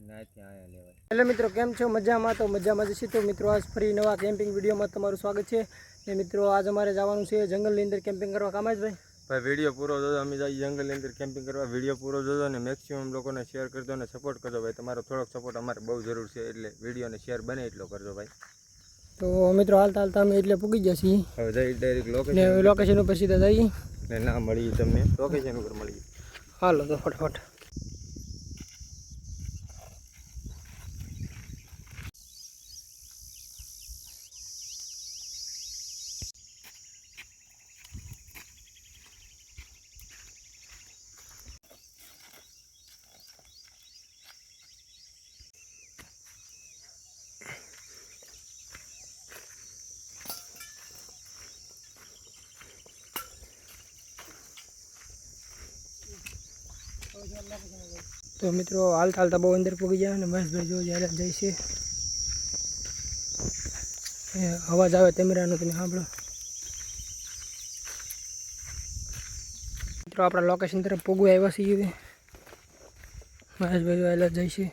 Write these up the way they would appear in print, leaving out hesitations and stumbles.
Hello मित्रों केम छो मजा में तो मजा में जशी तो मित्रों आज फरी नवा केम्पिंग वीडियो में तमारुं स्वागत है। ने मित्रों आज अमारे जवानुं छे जंगल ની અંદર केम्पिंग करवा कामज भाई वीडियो पूरो जो अमे जाइए जंगल अंदर केम्पिंग करवा वीडियो पूरो जो ने मैक्सिमम लोगों ने शेयर कर दो ने सपोर्ट कर दो भाई तमारो थोड़ोक सपोर्ट अमारे बहुत जरूर है એટલે वीडियो ने शेयर बने એટલો करजो भाई। तो मित्रों हालता हालता अमे એટલે પૂગી ગયા છીએ હવે જઈ ડાયરેક્ટ ને લોકેશન ઉપર સીધા જઈએ ને ના મળી તમને લોકેશન ઉપર મળી હાલો તો ફટાફટ। तो मित्रों हालता हालता बहुत अंदर पूगी जाए महेश भाई जो जाए जैसे अवाज आए कैमरा तुम सांभो। मित्रों अपना लोकेशन तरफ पूगवा आव्या छीए महेश भाई जो जैसे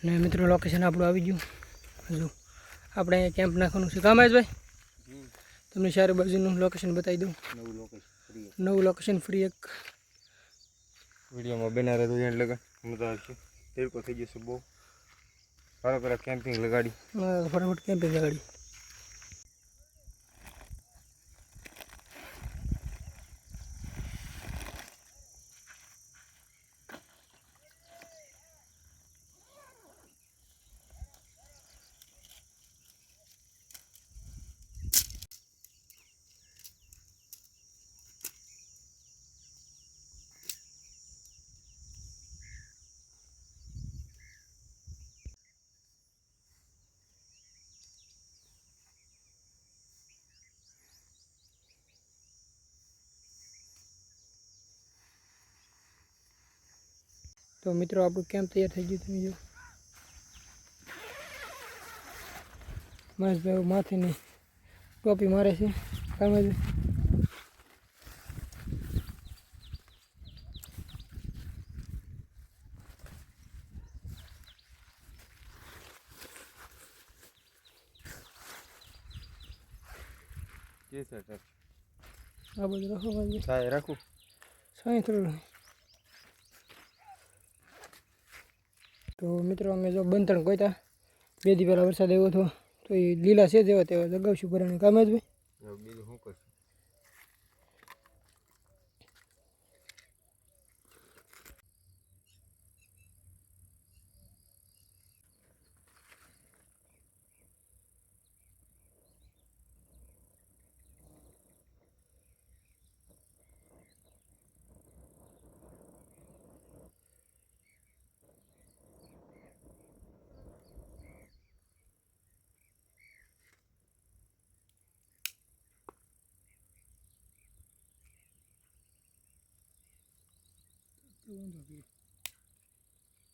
ने मित्रों लोकेशन आपणुं आवी गयुं जो આપણે અહીંયા કેમ્પ નાખવાનું છે કામ મહેશ ભાઈ તમને ચારે બાજુનું લોકેશન બતાવી દઉં નવું લોકેશન ફ્રી એક वीडियो में बना रहे तो लगा मजा आती तेरे को थी जैसे बहुत सारा कैंपिंग लगाड़ी फटाफट कैंपिंग लगाड़ी। तो मित्रों आपणुं केम्प तैयार थई गयुं तमे जो महेश भाई माथे ने टोपी मारे छे कामज ये सेटअप आ बधुं रखो भाई साय रखो साई थोड़ो। तो मित्रों अमे जो बंधण गोत्या बे दी पहला वरसाद आव्यो तो ये लीला छे जेवा तेवा जगावशुं भराने काम ज भाई बीजું શું કરશું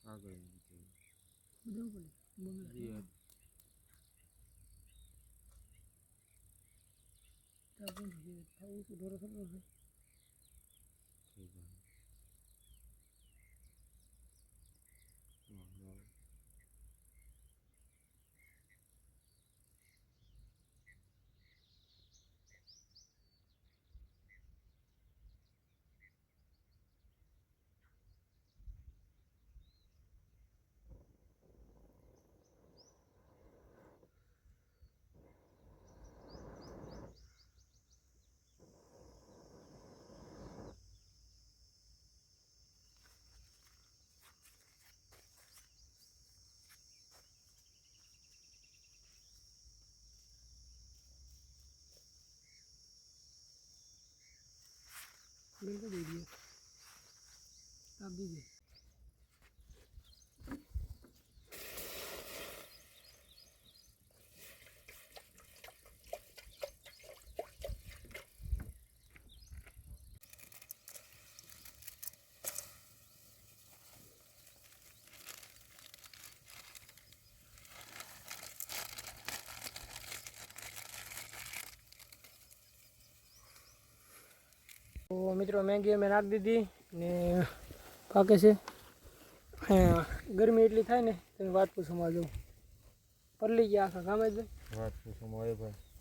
આગળ बिल्कुल दे दिए आप दीजिए। तो मित्रों मैगी में नाख दी थी ने पाके से હા ગરમી એટલી થાય ને તમે વાત પૂછો માં જવું પરલી ગયા આખા ગામે જ વાત પૂછો મોય ભાઈ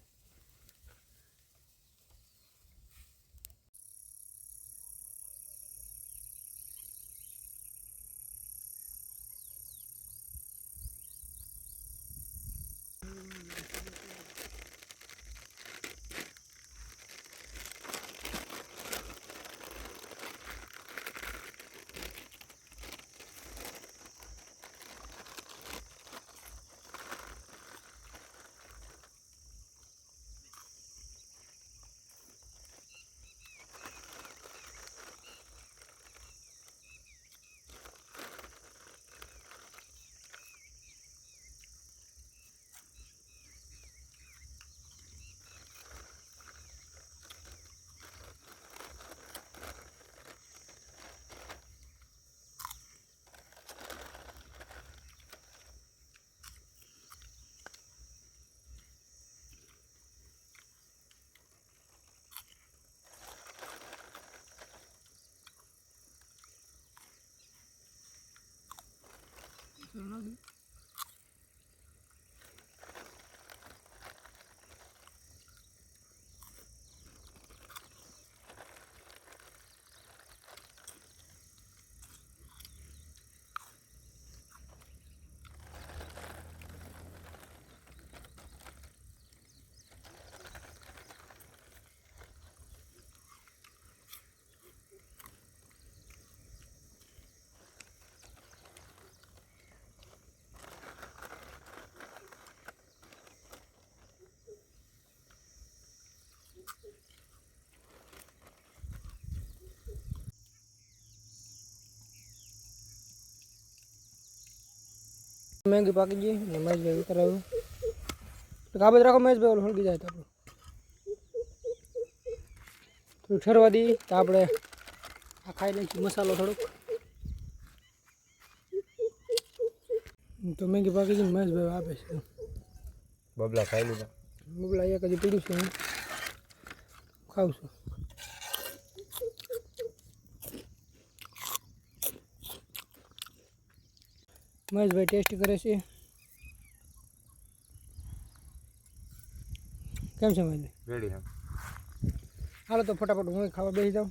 મેંગી પાકી ગઈ ને મહેશભાઈ ઉતરાવ્યું કાબત રાખો મહેશભાઈ ઓલું હળગી જાય તો આપણું થોડું ઠરવા દઈએ તો આપણે આ ખાઈ લઈશું મસાલો થોડોક તો મેંગી પાકી ગઈ મહેશભાઈ આપે છે બબલા ખાઈ લીધા બબલા એક હજી પીડ્યું છે હું ખાઉં છું મહેશભાઈ ટેસ્ટ કરે છે કેમ છે મહેશભાઈ રેડી હા હાલો તો ફટાફટ હું ખાવા બેસી જાઉં